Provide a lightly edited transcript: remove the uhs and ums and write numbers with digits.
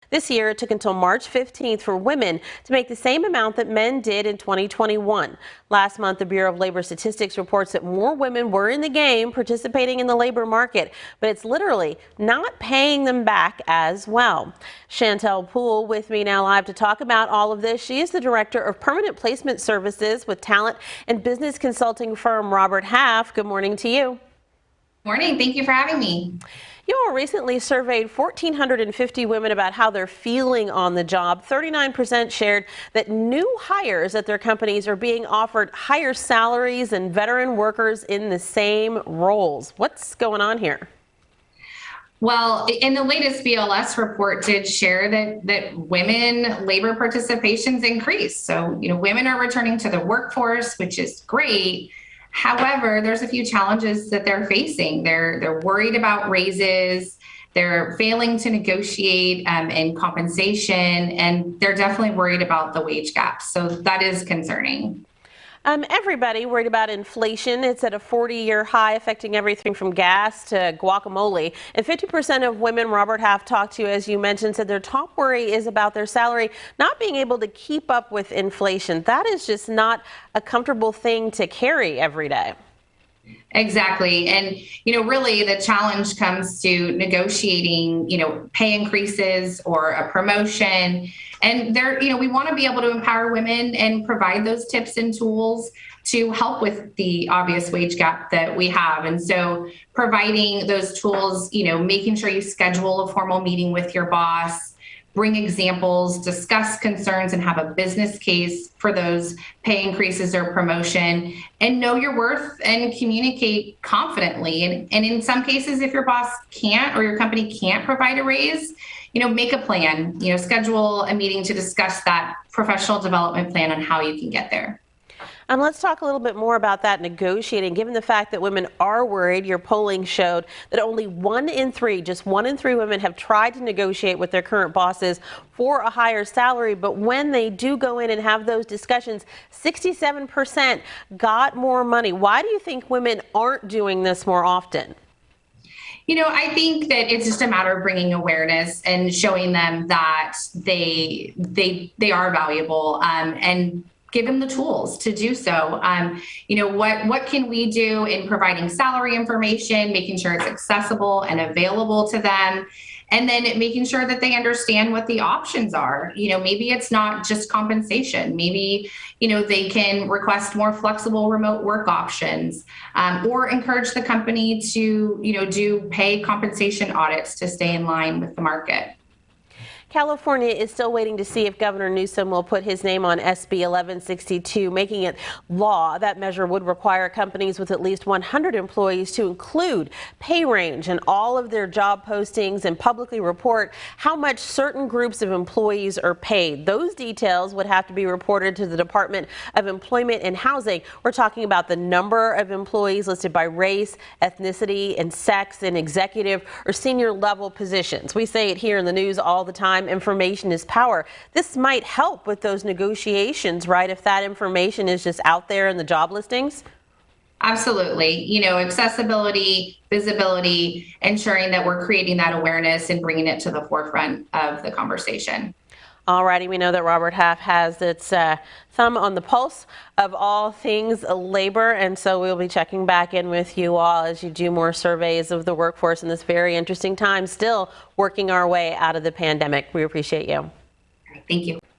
This year, it took until March 15th for women to make the same amount that men did in 2021. Last month, the Bureau of Labor Statistics reports that more women were in the game participating in the labor market, but it's literally not paying them back as well. Chantel Poole with me now live to talk about all of this. She is the Director of Permanent Placement Services with talent and business consulting firm Robert Half. Good morning to you. Morning. Thank you for having me. You all recently surveyed 1,450 women about how they're feeling on the job. 39% shared that new hires at their companies are being offered higher salaries than veteran workers in the same roles. What's going on here? Well, in the latest BLS report did share that women labor participation's increased. So, women are returning to the workforce, which is great. However, there's a few challenges that they're facing. They're worried about raises. They're failing to negotiate in compensation, and they're definitely worried about the wage gap. So that is concerning. Everybody worried about inflation. It's at a 40-year high, affecting everything from gas to guacamole. And 50% of women Robert Half talked to, as you mentioned, said their top worry is about their salary not being able to keep up with inflation. That is just not a comfortable thing to carry every day. Exactly. And, really the challenge comes to negotiating, pay increases or a promotion. And we want to be able to empower women and provide those tips and tools to help with the obvious wage gap that we have. And so providing those tools, making sure you schedule a formal meeting with your boss, bring examples, discuss concerns, and have a business case for those pay increases or promotion, and know your worth and communicate confidently. And in some cases, if your boss can't or your company can't provide a raise, make a plan, schedule a meeting to discuss that professional development plan on how you can get there. And let's talk a little bit more about that negotiating. Given the fact that women are worried, your polling showed that only 1 in 3, just 1 in 3 women have tried to negotiate with their current bosses for a higher salary. But when they do go in and have those discussions, 67% got more money. Why do you think women aren't doing this more often? I think that it's just a matter of bringing awareness and showing them that they are valuable, and give them the tools to do so. What can we do in providing salary information, making sure it's accessible and available to them, and then making sure that they understand what the options are. Maybe it's not just compensation. Maybe, they can request more flexible remote work options, or encourage the company to, do pay compensation audits to stay in line with the market. California is still waiting to see if Governor Newsom will put his name on SB 1162, making it law. That measure would require companies with at least 100 employees to include pay range in all of their job postings and publicly report how much certain groups of employees are paid. Those details would have to be reported to the Department of Employment and Housing. We're talking about the number of employees listed by race, ethnicity, and sex in executive or senior level positions. We say it here in the news all the time. Information is power. This might help with those negotiations, right? If that information is just out there in the job listings. Absolutely. Accessibility, visibility, ensuring that we're creating that awareness and bringing it to the forefront of the conversation. All righty, we know that Robert Half has its thumb on the pulse of all things labor, and so we'll be checking back in with you all as you do more surveys of the workforce in this very interesting time, still working our way out of the pandemic. We appreciate you. Thank you.